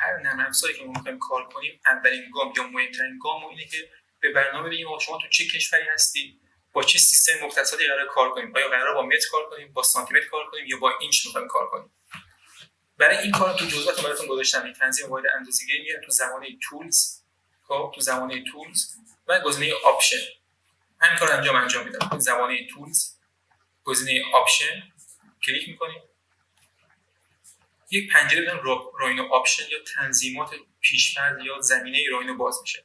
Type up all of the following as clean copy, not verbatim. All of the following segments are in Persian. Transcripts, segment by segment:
هر نرم افزاری که ما می‌خوایم کار کنیم، اولین گام یا مهمترین گام اینه که به برنامه بگیم شما تو چه کشوری هستی، با چه سیستم مختصاتی قرار کار کنیم. آیا قراره با متر کار کنیم، با سانتی متر کار کنیم یا با اینچ می‌خوایم کار کنیم. برای این کار تو جزئیات براتون گذاشتم. این تنظیم واحد اندازه‌گیری میاد تو زمانه تولز. خب تو زمانه تولز و گزینه آپشن. همین کارو انجام میدم. تو زمانه تولز گزینه آپشن کلیک می‌کنید. یک پنجره به نام راینو آپشن یا تنظیمات پیش‌فرض یا زمینه راینو باز میشه.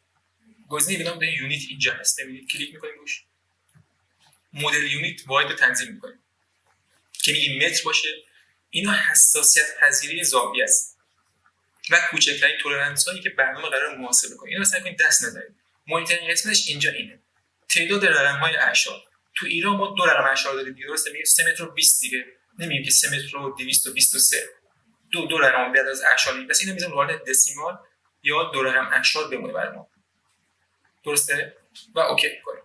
گزینه به نام یونیت اینجا هست. ببینید کلیک می‌کنید روش. مدل یونیت واحد تنظیم می‌کنید. که میگیم متر باشه. اینا حساسیت پذیری زاویه است. و کوچکترین تولرنس هایی که برنامه قرار محاسبه کنه. اینو سعی کنید دست نزنید. مهمترین قسمتش اینجا اینه. تعداد رقم‌های اعشار. تو ایران ما 2 رقم اعشار داریم دیگه، درسته؟ میگیم 3 متر و 20 دیگه. نمیگیم که 3 متر و 223. دو رقم بعد از اعشاری. پس اینو میذارم روال دسیمال یا 2 رقم اعشار بمونه برای ما. درسته؟ و اوکی می‌کنیم.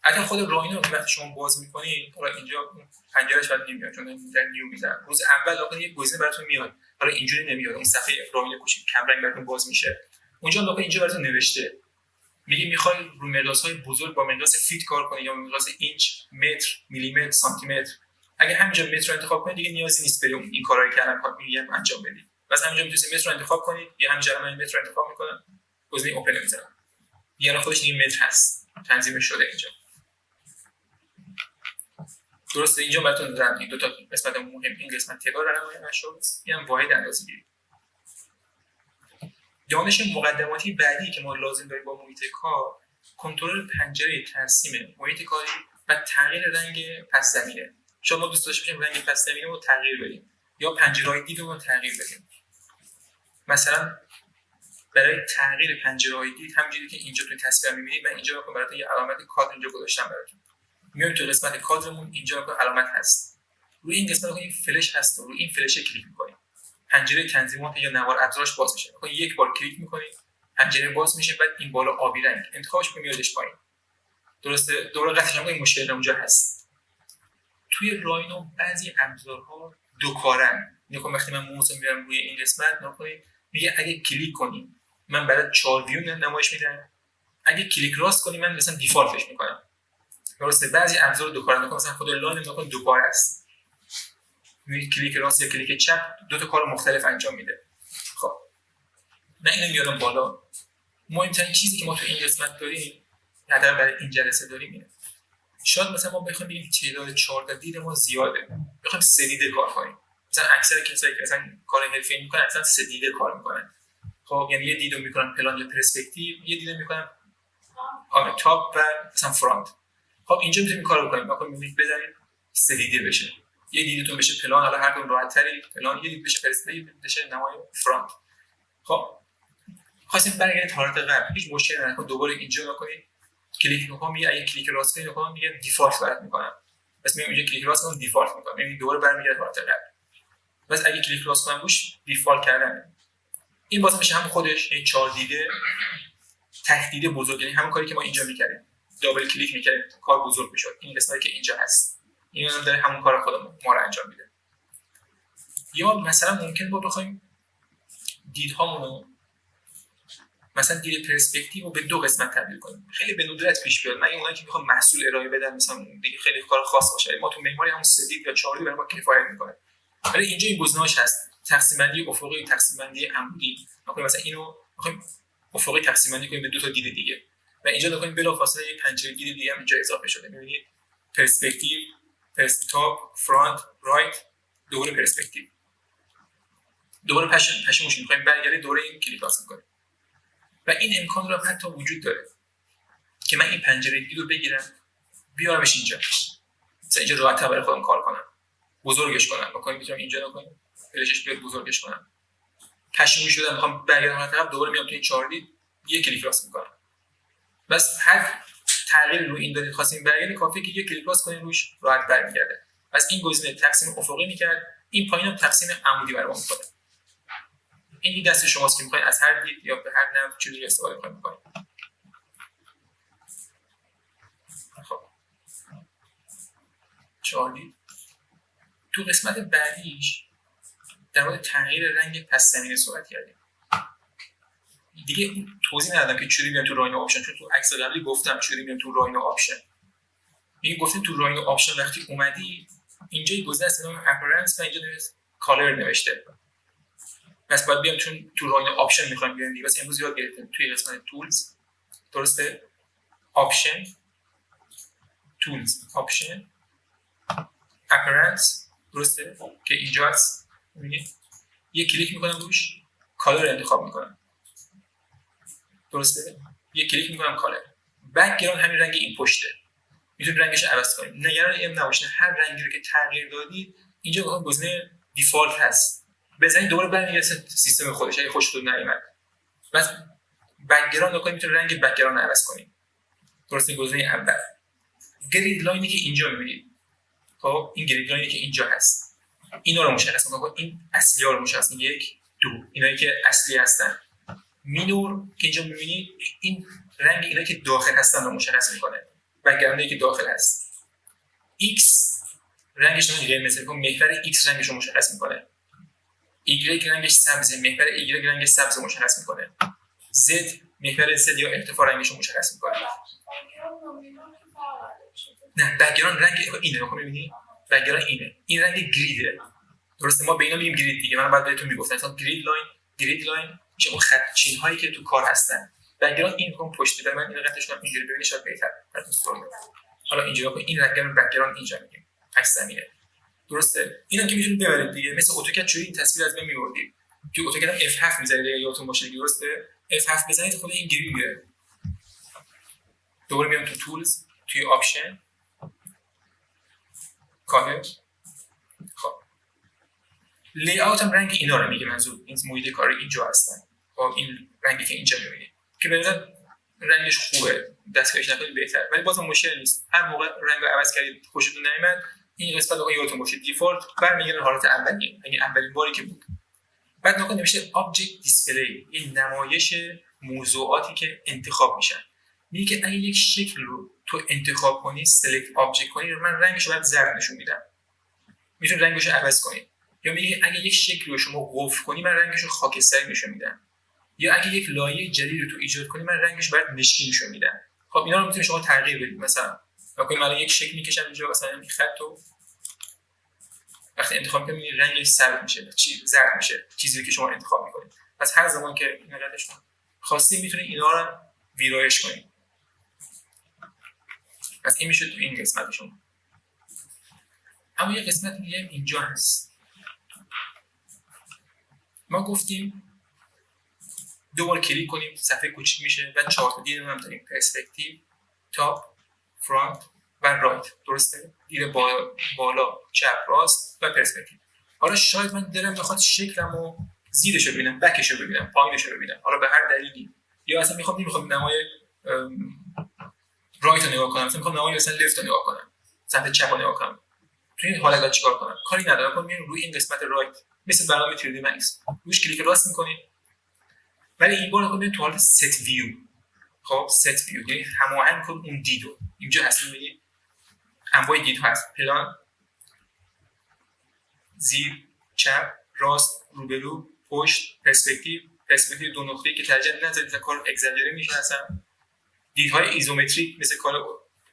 اگه خود راینو که وقتی شما باز می‌کنید، حالا اینجا پنجرهش بعد نمیاد چون در نیو میذارم. روز اول واقعا یک گزینه براتون میاد. حالا اینجوری نمیاد. اون صفحه راینو کوچیک کم رنگ براتون باز میشه. اونجا واقعا اینجا براتون نوشته. میگه می‌خوای رو مقیاس‌های بزرگ با مقیاس فیت کار کنی یا مقیاس اینچ، متر، میلیمتر، سانتی متر. اگه همینجا متر رو انتخاب کنید دیگه نیازی نیست بریم این کارایی که الان میگم انجام بدید. بس همینجا میتونید متر رو انتخاب کنید یا همینجا من متر رو انتخاب می‌کنم. گزینه اوپن می‌ذارم. یعنی خودش این متر هست. تنظیم شده اینجا. درسته اینجا براتون دادم این دو تا قسمت مهم. این قسمت تعداد رقم‌های اعشار این هم واحد اندازه‌گیری. دانش مقدماتی بعدی که ما لازم داریم با محیط کار، کنترل پنجره ترسیم محیط کاری و تغییر رنگ پس زمینه. شما دوست داشته باشیم رنگ پس زمینه رو تغییر بدیم یا پنجره‌های دید رو تغییر بدیم. مثلا برای تغییر پنجره‌های دید همونجوری که اینجا توی تصویر می‌بینید من اینجا براتون یه علامت کادر اینجا گذاشتم براتون. میایم تو قسمت کادرمون اینجا علامت هست. روی این قسمت این فلش هست روی این فلش کلیک می‌کنید. پنجره تنظیمات یا نوار ابزارش باز میشه. یک بار کلیک می‌کنید پنجره باز میشه. بعد این بالا آبی رنگ انتخابش میادش پایین. درسته؟ دوباره قطعاً این مشکل اونجا هست. توی راینو بعضی ابزارها دو کارن. میگم وقتی من موضوع میبرم روی این قسمت نکنید میگه اگه کلیک کنیم من برای 4 ویو نمایش میدم. اگه کلیک راست کنیم من مثلا دیفالتش میکنم. درسته؟ بعضی ابزار دو کارن. مثلا خود لاین نگاه دو کار است. میگه کلیک راست یا کلیک چپ دو تا کار مختلف انجام میده. خب من اینو میارم بالا. مهمترین چیزی که ما تو این قسمت داریم حداقل برای این جلسه داریم اینه. شاید مثلا ما بخوایم بگیم تعداد 14 دید ما زیاده. بخوایم 3 دیده کار کنیم. مثلا اکثر کسایی که مثلا کار حرفه‌ای میکنن اصلا 3 دیده کار میکنن. خب یعنی یه دیدو میکنن پلان یا پرسپکتیو، یه دیدو میکنن تاپ و مثلا فرانت. خب اینجا میتونیم کارو بکنیم. ما میگیم بزنید 3 دیده بشه. یه دیدتون بشه پلان، حالا هر کدوم راحت‌تری پلان، یه دید بشه پرسپکتیو بشه نمای فرانت. خب خواستیم برگردید حالت قبل. هیچ مشکلی نداره. دوباره اینجا نکنید. کلیک میکنم میگه اگه کلیک راست کنید میگم میگه دیفالت برات میکنم. پس میگم اینجا کلیک راست کنم دیفالت میکنم. یعنی دوباره برمیگرده حالت قبل. پس اگه کلیک راست کنم روش دیفالت کردن. این واسه میشه هم خودش این 4 دیده تک دیده بزرگ، یعنی همون کاری که ما اینجا میکردیم. دابل کلیک میکردیم کار بزرگ میشد. این قسمتی که اینجا هست اینا داره همون کار خودمون ما رو انجام میده. یا مثلا ممکن بود بخوایم دیدهامون رو مثلا دید پرسپکتیو رو به 2 قسمت تبدیل کنیم. خیلی به ندرت پیش بیاد. من اونایی که میخوام محصول ارائه بدن مثلا دیگه خیلی کار خاص باشه. ما تو معماری همون 3 دید یا 4 دید برای ما کفایت میکنه. ولی اینجا این گزینه‌اش هست. تقسیم بندی افقی، تقسیم بندی عمودی. مثلا اینو میخوایم افقی تقسیم بندی کنیم به 2 تا دید دیگه. و اینجا نکنیم بلافاصله یه پنجره دید دیگه هم اینجا اضافه شده. می‌بینید پرسپکتیو، تاپ، فرانت، رایت، دوباره پرسپکتیو. دوباره پشیمونش می‌خوایم برگردیم دوباره این کلیک راست می‌کنیم. و این امکان رو حتی وجود داره که من این پنجره دید رو بگیرم بیارمش اینجا. مثلا اینجا راحت‌تر برای خودم کار کنم. بزرگش کنم. بکنم میتونم اینجا نکنم. فلشش بیاد بزرگش کنم. پشیمون شدم میخوام برگردم اون طرف دوباره میام تو این 4 دید یک کلیک راست می‌کنم. بس هر تغییر رو این دادید خواستیم برگردید کافیه که یک کلیک راست کنیم روش راحت برمیگرده. پس این گزینه تقسیم افقی می‌کرد، این پایینم تقسیم عمودی برام می‌کنه. این دست شماست که می‌خواید از هر دید یا به هر نوع چیزی استفاده کنید. خب 4 دید. تو قسمت بعدیش در مورد تغییر رنگ پس زمینه صحبت کردیم. دیگه توضیح ندادم که چوری میام تو راین آپشن، چون تو عکس قبلی گفتم چوری میام تو راین آپشن. میگه گفتیم تو راین آپشن وقتی اومدی اینجا یه گزینه هست نام اپرنس و اینجا کالر نوشته. پس باید بیام چون تو راین آپشن میخوایم بیام دیگه. بس امروز یاد گرفتیم توی قسمت تولز، درسته، آپشن، تولز، آپشن، اپرنس، درسته که اینجا هست. میبینید یه کلیک میکنم روش، کالر انتخاب میکنم، درسته، یه کلیک میکنم کالر. بک‌گراند همین رنگ این پشته، میتونید رنگش رو عوض کنید. نگران این نباشید هر رنگی رو که تغییر دادید اینجا گزینه دیفالت هست، بزنید دوباره برمیگرده سیستم خودش اگه خوشتون نیومد. بس بک‌گراند رو میتونید رنگ بک‌گراند عوض کنید، درسته. گزینه اول گرید لاینی که اینجا میبینید، خب این گرید لاینی که اینجا هست اینا رو مشخص می‌کنه. این اصلی‌ها رو مشخص می‌کنه، 1 2 اینایی که اصلی هستن. مینور که اینجا می‌بینید این رنگ اینایی که داخل هستن رو مشخص می‌کنه، بک‌گراندی که داخل هست. X رنگش نمی‌گیره، مثلا محور X رنگش رو مشخص می‌کنه. Y رنگش سبزه، محور Y رنگش سبز مشخص می‌کنه. Z محور Z یا ارتفاع رنگش رو مشخص می‌کنه. نه بک‌گراند رنگ اینه، رو می‌بینید بک‌گراند اینه، این رنگ گریده، درسته. ما به اینا میگیم گرید دیگه، من بعد بهتون میگفتم مثلا گرید لاین چه اون خط چین هایی که تو کار هستن. بک‌گراند این رو پشت داره، من اینو قطعش کنم اینجوری ببینید شاید بهتر براتون سوال بده. حالا اینجوری با این بک‌گراند اینجا میگیم عکس زمینه، درسته. اینا که میتونید ببرید دیگه، مثل اتوکد چوری این تصویر از بین میبردید. تو اتوکد هم F7 می‌ذارید یادتون باشه، درسته. F7 بزنید خود این گرید میره. دوباره میام تو تولز، توی آپشن، کالر. خب لی اوت هم رنگ اینا رو میگه، منظور این محیط کاری اینجا هستن. خب این رنگی که اینجا میبینید که به نظر رنگش خوبه، دستکش نکنید بهتر، ولی بازم مشکل نیست. هر موقع رنگ رو عوض کردید خوشتون نمیاد این قسمت رو یادتون باشه دیفالت برمیگردن حالت اولیه، یعنی اولین باری که بود. بعد نگاه نوشته آبجکت دیسپلی، این نمایش موضوعاتی که انتخاب میشن. میگه که اگه یک شکل رو تو انتخاب کنی، سلکت آبجکت کنی، من رنگش رو بعد زرد نشون میدم، میتونید رنگش رو عوض کنید. یا میگه اگه یک شکل رو شما قفل کنی من رنگش رو خاکستری نشون میدم. یا اگه یک لایه جدید رو تو ایجاد کنی من رنگش برات مشکی نشون میدم. خب اینا رو میتونید شما تغییر بدید. مثلا بگید من یک شکل میکشم اینجا، مثلا این خطو وقتی انتخاب کنید رنگش سرد میشه، زرد میشه، چیزی که شما انتخاب میکنید. پس هر زمان که این حالتش خاصی میتونید اینا رو ویرایش کنید. پس این میشه تو این قسمت شما. اما یه قسمت دیگه اینجا هست. ما گفتیم دوبار کلیک کنیم صفحه کوچیک میشه و 4 تا دید هم داریم، پرسپکتیو، تاپ، فرانت و رایت، درسته؟ دید بالا، چپ، راست و پرسپکتیو. حالا شاید من دلم بخواد شکلمو زیرش رو ببینم، بکش رو ببینم، پایینش رو ببینم، حالا به هر دلیلی، یا اصلا نمیخوام نمای رایت رو نگاه کنم، میخوام نمای مثلا لفت رو نگاه کنم، صفحه چپ رو نگاه کنم. تو این حالت چیکار کنم؟ کاری ندارم، میرم روی این قسمت رایت مثل برنامه 3D Max روش کلیک راست میکنید، ولی این بار میاد تو حالت ست ویو. خب ست ویو یعنی هماهنگ کن اون دیدو. اینجا هستیم میگیم انواع دید هست، پلان، زیر، چپ، راست، روبرو، پشت، پرسپکتیو دو نقطه‌ای که ترجیح نذارید تا کار اگزاجره میشه. اصلا دیدهای ایزومتریک مثل کار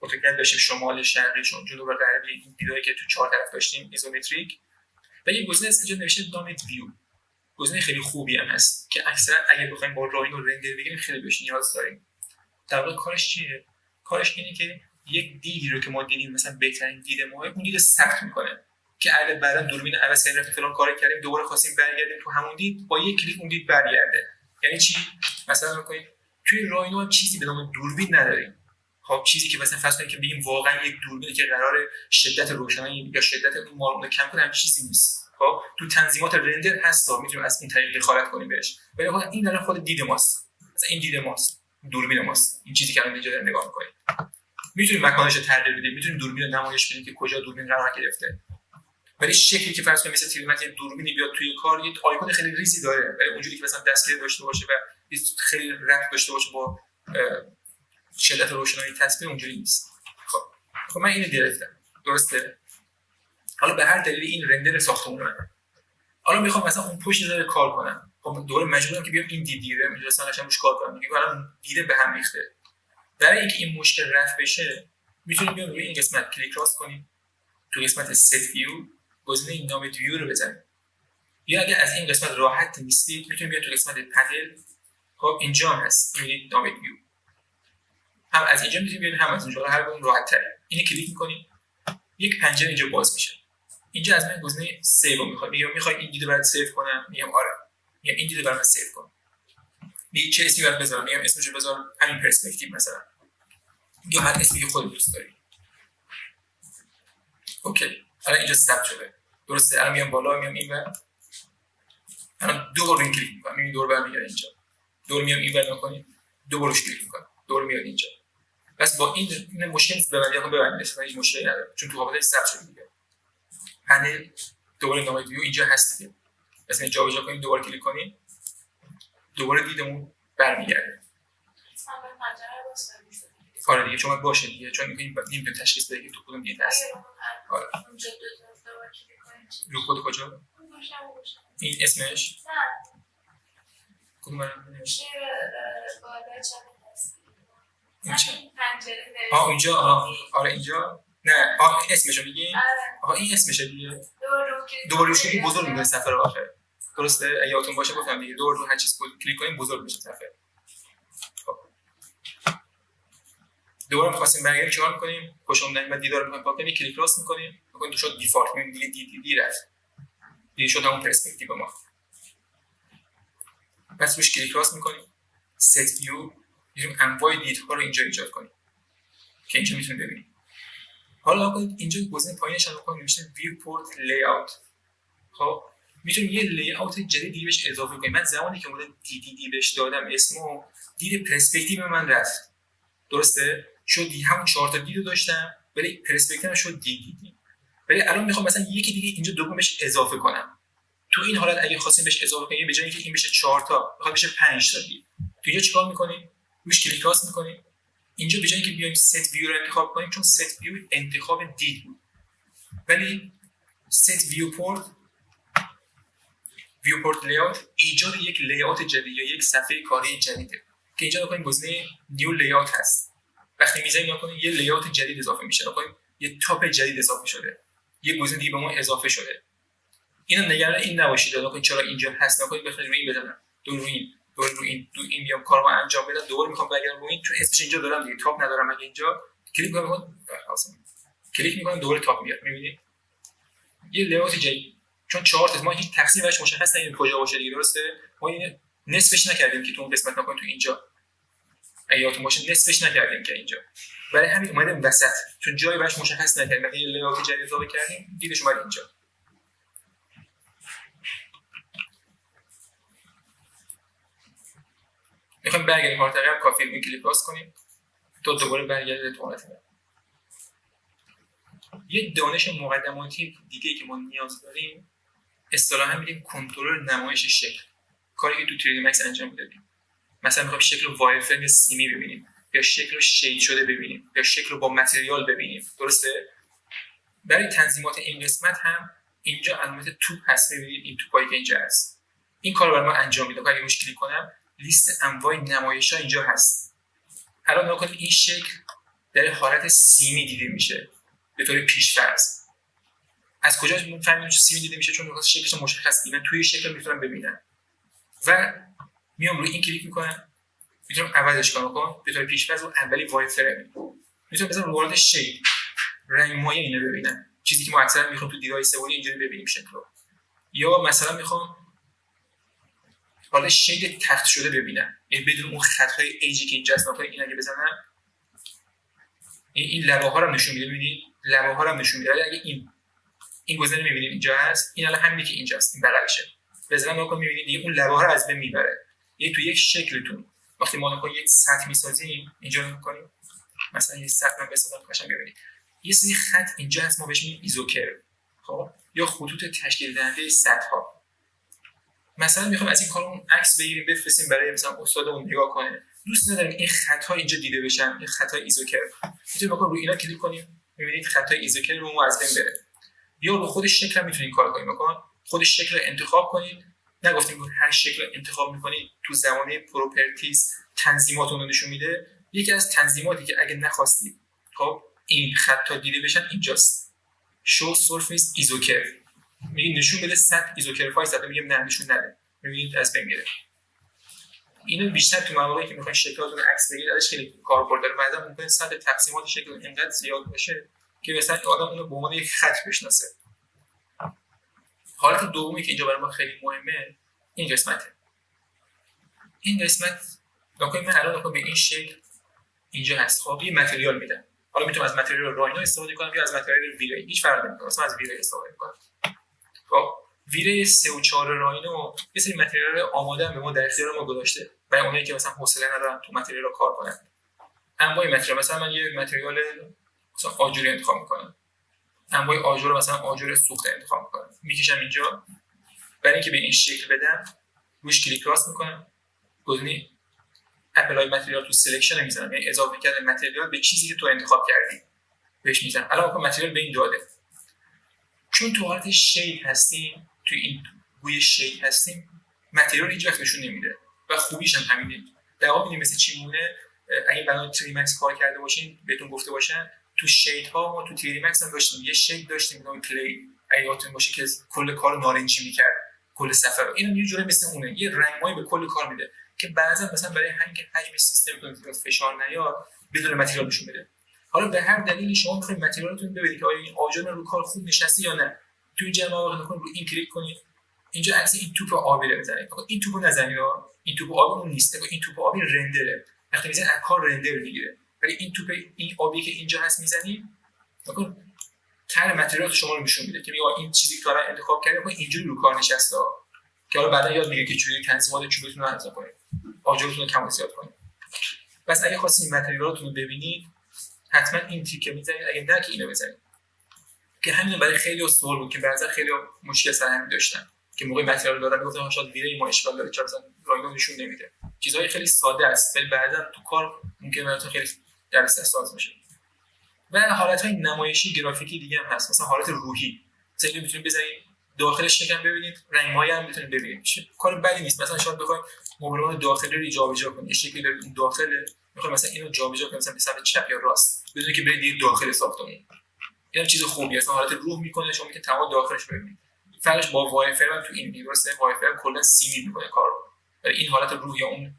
اتوکد داشتیم، شمال، شرقی، جنوب و غربی، این دیدهایی که تو 4 طرف داشتیم ایزومتریک. و یه گزینه هست که نوشته دامت ویو، گزینه خیلی خوبی هم هست که اکثرا اگه بخوایم با راین و رندر بگیریم خیلی بهش نیاز داریم. در واقع کارش چیه؟ کارش اینه که یک دیدی رو که ما دیدیم مثلا بهترین دید ما اون دید ثبت میکنه که اگه بعدا دوربین عوض کردیم فلان کار کردیم دوباره خواستیم برگردیم تو همون دید، با یک کلیک اون دید برگرده. یعنی چی؟ مثلا میگیم توی راینو هم چیزی به نام دوربین نداریم. خب چیزی که مثلا فرض کنیم که بگیم واقعا یک دوربینی که قراره شدت روشنایی یا شدت اون مارون کم کنه، هم چیزی نیست. خب تو تنظیمات رندر هستا میتونیم از این طریق دخالت کنیم بهش، ولی خود این الان خود دید ماست، مثلا این دید ماست، دوربین ماست، این چیزی که الان اینجا داریم نگاه می‌کنیم. میتونیم مکانش رو تغییر بدیم، میتونیم دوربین رو نمایش بدیم که کجا دوربین قرار گرفته، ولی شکلی که فرض کنیم مثل تریمت یه دوربینی بیاد توی کار یه آیکون خیلی ریزی داره، ولی اونجوری که مثلا دستگیر داشته باشه و خیلی رفت داشته باشه با شدت روشنایی تصویر اونجوری نیست. خب من اینو گرفتم، درسته؟ حالا به هر دلیلی این رندر ساختمون منه. حالا میخوام مثلا اون پشت ذره کار کنم. خب دوباره مجبورم که بیام این دیده مثلا قشنگ روش کار کنم، میگم الان دیده به هم ریخته. برای اینکه این مشکل رفع بشه میتونیم بیام روی این قسمت کلیک راست کنیم، تو قسمت set view گزینه نام ویو رو بزنیم. یا اگه از این قسمت راحت نیستید میتونید بیاید تو قسمت پنل، خب اینجا هم هست میبینید نام ویو، هم از اینجا میتونید بیاید هم از اونجا، هر کدوم راحت تره. اینو کلیک میکنید یک پنجره اینجا باز میشه. اینجا از من گزینه سیو میخواد، میخوای این دیدو برات سیو کنم، میگم آره، میگم این دیدو برام سیو کن. میگی چه اسمی برات بذارم، میگم اسمشو بذار همین پرسپکتیو مثلا، یا هر اسمی که خودت دوست داری. اوکی الان اینجا ثبت شده درسته. الان میام بالا، میام اینور، الان دو بار کلیک میکنم میبینید دور برمیگرده اینجا، دور میام اینور میکنیم، دو بارش کلیک میکنم دور میاد اینجا. بس با این مشکل نیست، ببندید مثلا هیچ مشکلی نداره چون تو قابلیت ثبت شده دیگه. پنل دوباره نام ویو اینجا هست دیگه، مثلا جابجا کنیم دوباره کلیک کنیم دوباره دیدمون برمیگرده. آره دیگه چون باشه دیگه، چون این تشخیص بده که تو کدوم دید هست. آره رو خود کجا؟ این اسمش؟ نه کدوم میشه بالا چپ دست این پنجره اینجا آره اینجا نه اسمشو میگی؟ این اسمشه دیگه. دوباره روش کلیک بزرگ میکنه صفحه رو آخر، درسته؟ اگه یادتون باشه گفتم دیگه دور رو هر چیز کلیک کنیم بزرگ میشه صفحه. خب دوباره می‌خواستیم برگردیم چیکار می‌کنیم؟ خوش اومدن و دیدار می‌کنیم پاک کنیم، کلیک راست می‌کنیم، می‌کنیم تو شد دیفالت، می‌بینید دیگه دی رفت. دیگه شد همون پرسپکتیو ما. پس روش کلیک راست می‌کنیم، set view، می‌تونیم انواع دیدها رو اینجا ایجاد کنیم که اینجا می‌تونید ببینید. حالا کنید اینجا گزینه پایینش هم بکنیم میشه viewport layout. خب میتونیم یه لی‌آوت جدیدی بهش اضافه کنیم. من زمانی که مدل دی بهش دادم اسمو، دید پرسپکتیو من رفت، درسته؟ شد همون 4 تا دیدو داشتم ولی پرسپکتیو شد دی. ولی الان میخوام مثلا یکی دیگه اینجا دوم بهش اضافه کنم. تو این حالت اگه خواستیم بهش اضافه کنیم به جای اینکه این بشه 4 تا بخواد بشه 5 تا دید، تو اینجا چیکار می‌کنیم؟ روش کلیک راست می‌کنیم، اینجا به جای اینکه بیایم ست ویو رو انتخاب کنیم چون ست ویو انتخاب دید بود، ولی ست viewport layout ایجاد یک لی‌آوت جدید یا یک صفحه کاری جدیده که اینجا بکنیم گزینه نیو لی‌آوت هست. وقتی می‌زنیم بکنیم یه لی‌آوت جدید اضافه میشه، بکنیم یه تاپ جدید اضافه شده، یه گزینه دیگه به ما اضافه شده. اینو نگران این نباشید بکنیم چرا اینجا هست، نکنید بخواید روی این بزنم، روی این بیام کارو انجام بدم، دوباره میخوام برگردم روی این چون اسمش اینجا دارم دیگه، تاپ ندارم. اگه اینجا کلیک می‌کنم دوباره تاپ میاد، می‌بینید یه لی‌آوت جدید. چون 4 تا ما هیچ تقسیم بهش مشخص نمی‌کنیم کجا باشه دیگه، درسته؟ ما این نصفش نکردیم که تو اون قسمت نکنیم تو اینجا، اگه یادتون باشه نصفش نکردیم که اینجا، برای همین اومدیم وسط چون جایی براش مشخص نکردیم. وقتی یه لی‌آوت جدید اضافه کردیم دیدش اومد اینجا. میخوایم برگردیم مرتقی هم کافیه روی کلیک راست کنیم تا دوباره برگرده تو حالت قبلی. یه دانش مقدماتی دیگه که ما نیاز داریم اصطلاحاً میگیم کنترل نمایش شکل، کاری که تو 3D Max انجام میدادیم. مثلا میخوایم شکل رو وایر فریم سیمی ببینیم یا شکل رو شید شده ببینیم یا شکل رو با متریال ببینیم، درسته؟ برای تنظیمات این قسمت هم اینجا علامت توپ هست، ببینید این توپایی که اینجا هست این کارو برای ما انجام میده. اگه روش کلیک کنم لیست انواع نمایش‌ها اینجا هست. الان نگاه کنید این شکل در حالت سیمی دیده میشه به طور پیش‌فرض. از کجا می‌فهمیم چه سیمی دیده میشه؟ چون واسه شکلش مشخص نیست، من توی شکل میتونم ببینم و میام روی این کلیک میکنم، میتونم عوضش کنم به طور پیش‌فرض. اون اولی وای فریم میتونم بذارم رو حالت شید، رنگ مایه اینو ببینم، چیزی که ما اکثرا میخوام تو دیدهای سه‌بعدی اینجوری ببینیم شکل رو. یا مثلا میخوام حالا شید تخت شده ببینم، یعنی بدون اون خط‌های ایجی که اینجا هست. مثلا این اگه بزنم این لبه ها رو نشون میده، ببینید لبه ها رو نشون میده. اگه این گزینه میبینید اینجا هست، این الان همینی که اینجاست، این بغلشه. بزنم نگاه کنید میبینید دیگه اون لبه ها رو از بین میبره. یعنی تو یک شکلتون وقتی ما نکنیم یک سطح میسازیم اینجا میکنیم، مثلا یک سطح من بسازم قشنگ ببینید یه سری خط اینجا هست، ما بهش میگیم ایزوکرو، خب یا خطوط تشکیل دهنده سطح ها. مثلا میخوام از این کارون عکس بگیریم بفرستیم برای مثلا استادمون نگاه کنه، دوست نداریم این خط‌ها اینجا دیده بشن، این خطای ایزوکرو. میتونیم بکنیم روی اینا کلیک کنیم، می‌بینید خطای ایزوکرو رو از بین بره. یا رو خود شکل هم میتونید کار کنید، خود شکل رو انتخاب کنید، نگفتیم هر شکل انتخاب میکنید تو زمانه پروپرتیز تنظیماتون رو نشون میده. یکی از تنظیماتی که اگه نخواستید خب این خطا دیده بشن اینجاست، شو سورفیس ایزوکرو، میگه نشون بده سطح ایزوکرفای سطح، میگه نه نشون نده، میبینید از بین میره. اینو بیشتر تو مواقعی که میخواین شکلاتون رو عکس بگیرید ازش خیلی کاربرد داره. بعضا ممکنه سطح تقسیمات شکل اینقدر زیاد باشه که مثلا آدم اونو به عنوان یک خط بشناسه. حالت دومی که اینجا برای ما خیلی مهمه این قسمته. این قسمت نکنید من الان به این شکل اینجا هست، خب یه متریال میدم، حالا میتونم از متریال راینا استفاده کنم یا از متریال ویری، هیچ فرقی نمیکنه، مثلا از ویری استفاده میکنم. خب ویری 3 و 4 راینو یه سری متریال آماده به ما در اختیار ما گذاشته برای اونایی که مثلا حوصله ندارن تو متریال کار کنن. انواع متریال، مثلا من یه متریال مثلا آجوری انتخاب میکنم، انواع آجر مثلا آجر سوخته انتخاب میکنم، میکشم اینجا، برای اینکه به این شکل بدم روش کلیک راست میکنم، گزینه اپلای متریال تو سلکشن میذارم، یعنی اضافه کردن متریال به چیزی که تو انتخاب کردی بهش میذارم. الان متریال به این داده، چون تو حالت شید هستیم، تو این بوی شید هستیم، متریال هیچ وقت نشون نمیده و خوبیش هم همینه. در واقع میبینیم مثل چی مونه. اگه بنا تری مکس کار کرده باشین بهتون گفته باشن تو شید ها ما تو تری مکس هم داشتیم یه شید داشتیم به نام پلی، اگه یادتون باشه که کل کارو نارنجی میکرد کل سفر رو. اینم یه جوری مثل اونه، یه رنگایی به کل کار میده که بعضا مثلا برای همین که حجم سیستمتون فشار نیاد بدون متریال نشون بده. حالا به هر دلیلی شما میخواید متریالتون ببینید که آیا این آجر رو کار خوب نشسته یا نه، تو این جمع واقع نکنید رو این کلیک کنید، اینجا عکس این توپ آبی رو بزنید. این توپو نزنید، این توپ آبی اون نیست، این توپ آبی رندره، وقتی میزنید از کار رندر میگیره. ولی این توپ این آبی که اینجا هست میزنید، نکن تر متریال شما رو نشون میده که میگه این چیزی که الان انتخاب کردید اینجوری رو کار نشسته، که حالا بعدا یاد میگیره که چجوری تنظیمات چوبتون رو انجام کنید، آجرتون رو کم و زیاد کنید. بس اگه خواستید متریالاتون رو ببینید حتما این تیکه میزنید، اگه نه که اینو بزنید. که همین برای خیلی سوال بود که بعضا خیلی مشکل سر همین داشتن که موقع متریال دادن میگفتن شاید ویره ما اشکال داره چرا مثلا رایگان نشون نمیده. چیزهای خیلی ساده است ولی بعضا تو کار ممکنه براتون خیلی درس اساس بشه. و حالت‌های نمایشی گرافیکی دیگه هم هست، مثلا حالت روحی، مثلا اینو میتونید بزنید داخلش شکم ببینید، رنگ‌های هم میتونید ببینید، کار بدی نیست. مثلا شاید بخواید مبلمان داخلی رو جابجا کنید، شکلی دارید این داخله میخواید مثلا اینو جابجا کنید مثلا به سمت چپ یا راست بدون که برید داخل ساختمون، اینم چیز خوبیه، اصلا حالت روح میکنه، شما میتونید تمام داخلش ببینید. فرقش با وای فای تو این میرسه، وای فای کلا سیمی میکنه کار رو، ولی این حالت روح یا اون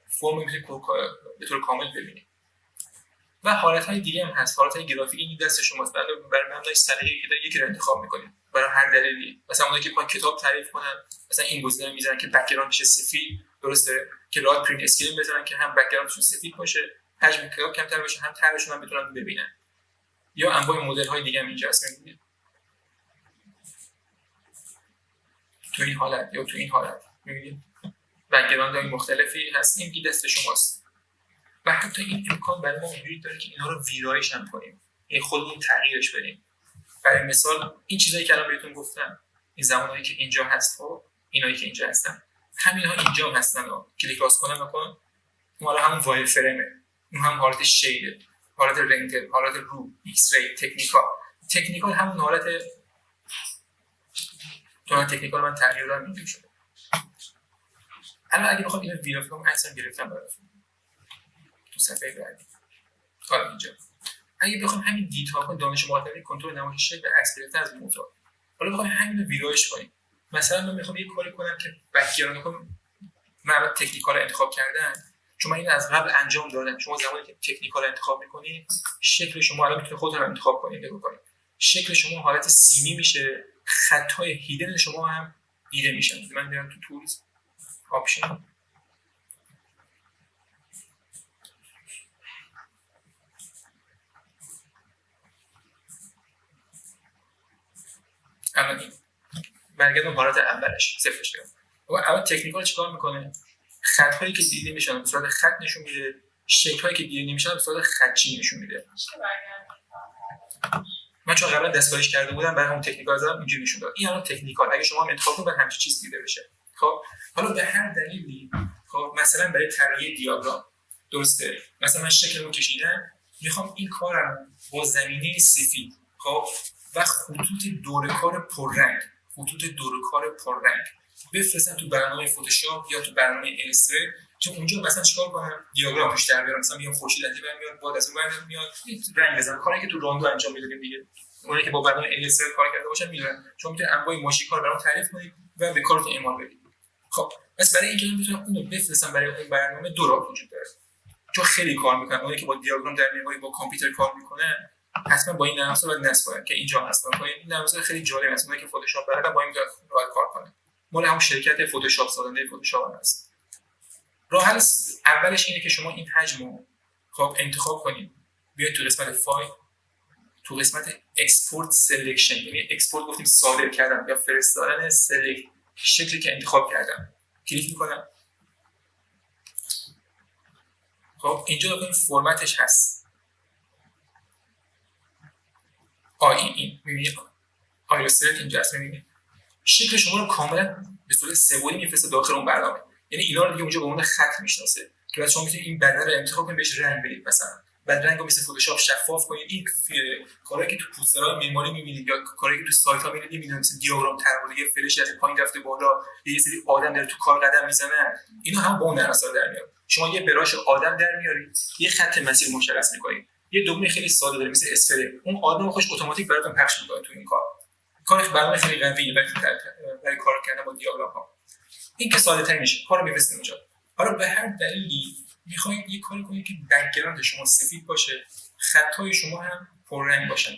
فرم میتونید به طور کامل ببینید. و حالت‌های دیگه هم هست، حالت‌های گرافیکی این دست شماست، برای مبنای سلیقه‌ای که دارید یکی رو انتخاب می‌کنید برای هر دلیلی. مثلا اونایی که می‌خوان کتاب تعریف کنن مثلا این گزینه رو می‌ذارن که بک‌گراندش سفید، درسته، که راحت پرینت اسکرین بزنن که هم بک‌گراندشون سفید باشه، حجم کتاب کمتر باشه، هم طرحشون هم بتونن ببینن. یا انواع مدل‌های دیگه هم اینجا هست، می‌بینید تو این حالت یا تو این حالت می‌بینید بک‌گراندهای مختلفی هست، این دست شماست. و حتی این امکان برای ما وجود داره که اینا رو ویرایش هم کنیم، یعنی خودمون تغییرش بدیم. برای مثال این چیزایی که الان بهتون گفتم، این زمانایی که اینجا هست و اینایی که اینجا هستن، همین‌ها اینجا هم هستن. کلیک راست کنم اون حالا همون وایل فرمه، اون هم حالت شیده، حالت رندر، حالت رو، ایکس ری، تکنیکال همون حالت تو تکنیکال من تغییر دادم اینجوری شده. الان اگه بخوام اینو ویراف کنم عکسم گرفتم براتون تو صفحه بعدی. حالا اینجا اگه بخوام همین دیتا کن دانش مخاطبی کنترل نمایش شکل عکس گرفتن از موتور، حالا بخوام همین رو ویرایش کنیم، مثلا من میخوام یه کاری کنم که بک‌گراند کنم، من تکنیکال انتخاب کردم چون من این از قبل انجام دادم. شما زمانی که تکنیکال انتخاب میکنید شکل شما الان میتونید خودتون انتخاب کنید، نگاه کنید شکل شما حالت سیمی میشه، خطای هیدن شما هم دیده میشن. من میرم تو تولز آپشن، الان این برگردم حالت اولش صفرش کردم. اول تکنیکال چیکار میکنه؟ خط‌هایی که دیده میشن به صورت خط نشون میده، شکل‌هایی که دیده نمیشن به صورت خطی نشون میده. من چون قبلا دستکاریش کرده بودم برای همون تکنیکال زدم اینجوری نشون داد. این الان تکنیکال، اگه شما هم انتخاب کنید همین چیز دیده بشه. خب حالا به هر دلیلی، خب مثلا برای طراحی دیاگرام، درسته، مثلا من شکلمو کشیدم، میخوام این کارم با زمینه سفید، خب و خطوط دورکار پررنگ، بفرستم تو برنامه فتوشاپ یا تو برنامه ایلاستریتور، چون اونجا مثلا چیکار کنم دیاگرام توش در بیارم، مثلا میام خورشید از این ور میاد، باد از اون ور میاد، رنگ بزنم، کاری که تو راندو انجام میدادیم دیگه. اونایی که با برنامه ایلاستریتور کار کرده باشن میدونن شما میتونید انواع ماشین‌کار برام تعریف کنید و به کارتون اعمال بدید. خب پس برای اینکه من بتونم اون رو بفرستم برای اون برنامه دو راه وجود داره، چون خیلی کار میکنن. اونایی که با دیاگرام در میاره با کامپیوتر کار میکنن حتما با این نرم افزار باید نصب کنن که اینجا هست. این نرم افزار خیلی جالب است، اونایی که فتوشاپ بلدن با این راحت کار کنن. مال همون شرکت فتوشاپ سازنده فتوشاپ هست. راه حل اولش اینه که شما این حجم رو خب انتخاب کنید، بیاید تو قسمت فایل، تو قسمت اکسپورت سلکشن، یعنی اکسپورت گفتیم صادر کردن یا فرستادن سلکت شکلی که انتخاب کردم، کلیک میکنم. خب اینجا ببینید فرمتش هست این میبینید ایلاستریتور اینجا هست، میبینید شکل شما رو کاملا به صورت سه‌بعدی میفرسته داخل اون برنامه. یعنی اینا رو دیگه اونجا به عنوان خط میشناسه که بعد شما میتونید این بدنه رو انتخاب کنید، بهش رنگ بدید، مثلا بعد رنگو مثل فتوشاپ شفاف کنید. این کاری که تو پوسترهای معماری میبینید یا کاری که تو سایت ها میبینید مثل دیاگرام طراحی، یه فلش از پایین رفته بالا، یه سری آدم داره تو کار قدم میزنن، اینا هم با اون نرم افزار در میاد. شما یه براش آدم در میارید، یه خط مسیر مشخص میکنید، یه دگمه خیلی ساده داره مثل اسفره، اون آدم خوش اتوماتیک براتون پخش میکنه تو این کار برنامه خیلی قویه برای کار کردن با دیاگرام ها. این که ساده تر میشه، کارو میفرستید اونجا. حالا به هر دلیلی میخواید یه کاری کنید که بک‌گراند شما سفید باشه، خطای شما هم پررنگ باشن.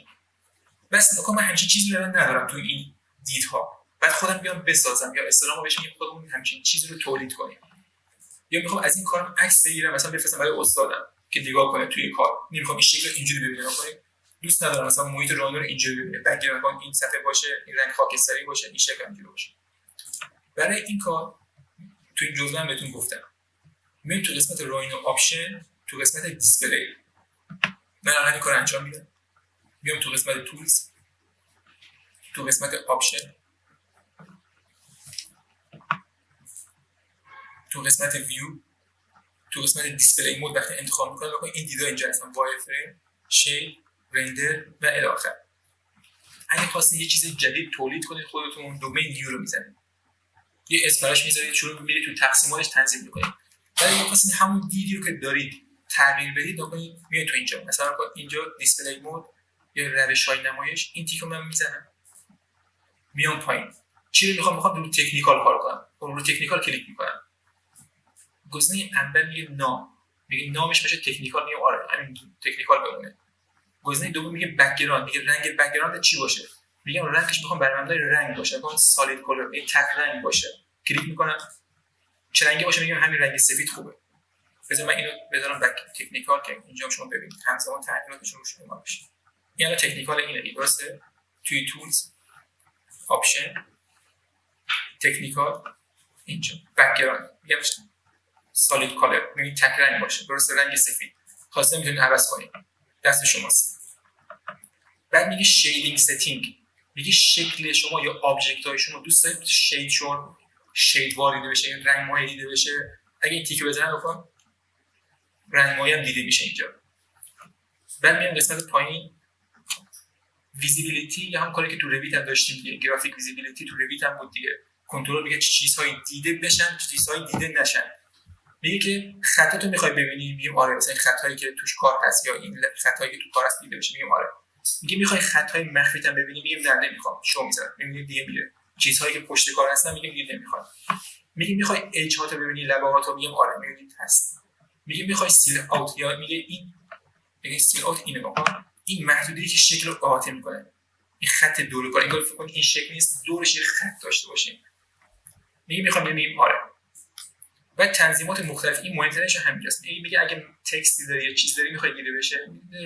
بس نکن من همچین چیزی رو ندارم تو این دیدها، بعد خودم بیام بسازم یا اصطلاحاً بهش میگم خودمون همچین چیزی رو تولید کنیم. یا میخوام از این کارم عکس بگیرم مثلا بفرستم برای استادم که نگاه کنه توی کار، نمیخوام این شکل اینجوری ببینم، دوست ندارم مثلا محیط رانو رو اینجوری ببینه، بک‌گراند این صفحه باشه، این رنگ خاکستری باشه، این شکل اینجوری باشه. برای این کار تو این جزوه هم بهتون گفتم میام تو قسمت راینو آپشن، تو قسمت دیسپلی من الان کار انجام میدم، میام تو قسمت تولز، تو قسمت آپشن، تو قسمت ویو، تو قسمت دیسپلی مود وقتی انتخاب میکنم ببین این دیدا اینجا هستن، وایر فریم، شیپ، رندر و الی آخر. اگه خواستید یه چیز جدید تولید کنید خودتون دکمه نیو رو میزنید، یه اسم براش میذارید، شروع می‌کنید تو تقسیماتش تنظیم می‌کنید. بعد اگه خواستید همون دیدی رو که دارید تغییر بدید نکنید، میاد تو اینجا مثلا اینجا دیسپلی مود یا روش‌های نمایش، این تیکو من میزنم میام پایین. چی رو میخوام رو تکنیکال کار کنم، رو تکنیکال کلیک میکنم، گزینه اول میگه نام، میگه نامش بشه تکنیکال، میگم آره همین تکنیکال بمونه. گزینه دوم میگه بک‌گراند، میگه رنگ بک‌گراند چی باشه، میگم رنگش میخوام برای مبنای رنگ باشه، میگم سالید کلر، این تک رنگ باشه، کلیک میکنم چه رنگی باشه، میگم همین رنگ سفید خوبه. بذار من اینو بذارم بک تکنیکال که اینجا شما ببینید همزمان تغییراتشون رو شما بشه. این الان تکنیکال اینه درسته، توی تولز آپشن تکنیکال اینجا بک‌گراند میگم سالید کالر، میگم تک رنگ باشه، درسته رنگ سفید، خواسته میتونید عوض کنید، دست شماست. بعد میگه شیدینگ ستینگ، میگه شکل شما یا آبجکت های شما دوست دارید شید شون شیدوار دیده بشه، رنگ مایه دیده بشه، اگه این تیکو بزنم بکن رنگ مایه هم دیده میشه اینجا. بعد میام قسمت پایین ویزیبیلیتی، یا هم کاری که تو رویت هم داشتیم دیگه، گرافیک ویزیبیلیتی تو رویت هم بود دیگه، کنترل میگه چه چیزهایی دیده بشن چه چیزهایی دیده نشن. میگه که خطاتو میخوای ببینی، میگم آره، مثلا خطایی که توش کار هست یا این خطایی که تو کار هست دیده بشه، میگم آره. میگه میخوای خطای مخفیت هم ببینی، میگم نه نمیخوام، شو میذارم، میبینی دیگه میره. چیزهایی که پشت کار هستن میگم دیگه نمیخوام. میگه میخوای ایج هاتو ببینی، لبه هاتو، میگم آره میبینید هست. میگه میخوای سیل اوت، یا میگه این میگه سیل اوت اینه، بابا این محدودیتی که شکل رو احاطه میکنه، این خط دور کار، انگار فکر کنید این شکل نیست، دورش یه خط داشته باشیم. میگه میخوام، میگم آره. بعد تنظیمات مختلف، این مهمترینش همینجاست. میگه اگه تکستی داری یا چیز داری میخوای دیده بشه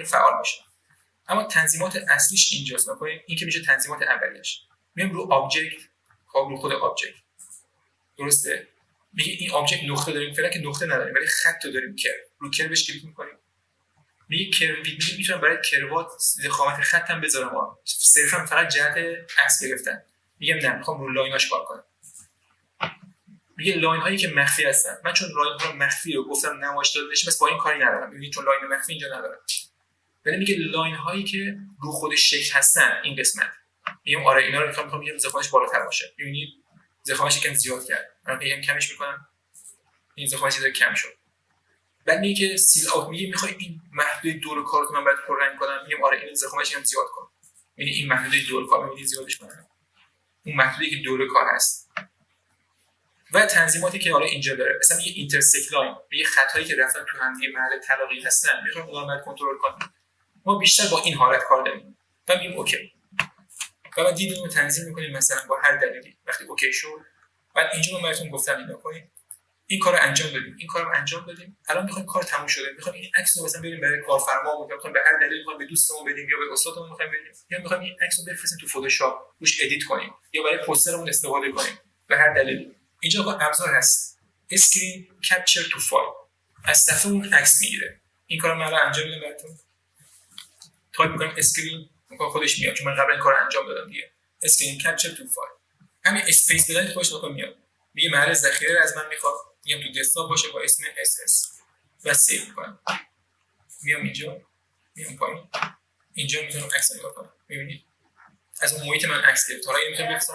فعال باشه، اما تنظیمات اصلیش اینجاست. نکنید این که میشه تنظیمات اولیش. میام رو آبجکت، رو خود آبجکت، درسته. میگه این آبجکت نقطه داریم، فعلا که نقطه نداریم ولی خط رو داریم، کرو رو کروش کلیک میکنیم. میگه کرو، میگه میتونم برای کروات ضخامت خط هم بذارم، صرفا فقط جهت عکس گرفتن. میگم نه، میخوام رو لایناش کار کنم. میگه لاین هایی که مخفی هستن، من چون لاین ها مخفی رو گفتم نمایش داده بشه، بس با این کاری ندارم، میگه چون لاین مخفی اینجا ندارم. ولی میگه لاین هایی که رو خود شکل هستن این قسمت، میگم آره اینا رو میخوام یه ضخامتش بالاتر باشه. میبینید ضخامتش یکم زیاد کرد، من یکم کمش میکنم، این ضخامتش داره کم شد. بعد میگه که سیل اوت، میگه میخوای این محدوده دور کارت من باید پررنگ کنم، میگم آره این ضخامتش هم زیاد کن. یعنی این محدوده دور کار میگه زیادش کنم، اون محدوده‌ای که دور کار هست. و تنظیماتی که حالا اینجا داره، مثلا میگه اینترسکت لاین، میگه خطایی که رفتن تو هم دیگه محل تلاقی هستن میخوام اونها رو کنترل کنم. ما بیشتر با این حالت کار داریم و میگیم اوکی. و بعد دیدیم رو تنظیم میکنیم مثلا با هر دلیلی. وقتی اوکی شد بعد اینجا من بهتون گفتم اینا کنیم، این کارو انجام بدیم، این کارو انجام بدیم. الان میخوایم کار تموم شده، میخوایم این عکس رو مثلا بریم برای کارفرما، میخوایم به هر دلیلی میخوایم به دوستمون بدیم یا به استادمون میخوایم بدیم، یا میخوایم این عکس رو بفرستیم تو فتوشاپ روش ادیت کنیم یا برای پوسترمون استفاده کنیم به هر دلیلی. اینجا با ابزار هست اسکرین کپچر تو فایل، از صفحه اون عکس میگیره. این کارو من الان انجام میدم براتون. تایپ میکنم اسکرین، خودش میاد چون من قبلا این کارو انجام دادم دیگه. اسکرین کپچر تو فایل، همین اسپیس دادن خودش بکنم میاد. میگه محل ذخیره از من میخواد، میام تو دسکتاپ باشه با اسم SS و سیو میکنم. میام اینجا، میام پایین، اینجا میتونم عکس نگاه کنم. میبینید از اون محیط من عکس گرفت. حالا این میتونم بفرستم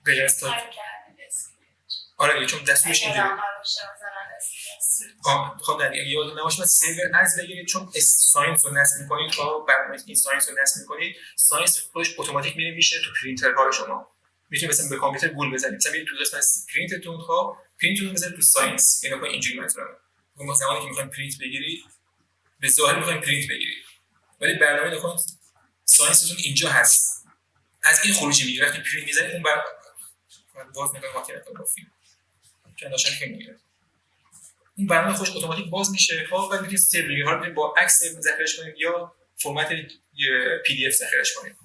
به دسکتاپ. آره چون دستورش اینجوری. خب در یاد نباشه من سیو از بگیرید، چون ساینس رو نصب می‌کنید، خب برنامه این ساینس رو نصب می‌کنید، ساینس خودش اتوماتیک میشه تو پرینترهای شما. میتونید مثلا به کامپیوتر گول بزنید، مثلا برید تو قسمت پرینتتون، خب پرینتتون بزنید تو ساینس، یعنی با اینجوری منظورم. اون زمانی که می‌خواید پرینت بگیرید به ظاهر می‌خواید پرینت بگیرید، ولی برنامه نکنید ساینستون اینجا هست، از این خروجی میگیره. وقتی پرینت می‌زنید اون باز نگاه ماکینتون با فیلم چند داشتن که میگیره، این برنامه خوش اتوماتیک باز میشه. خب بعد میتونید سیو بگیرید، با عکس ذخیرهش کنید یا فرمت PDF ذخیرهش کنید.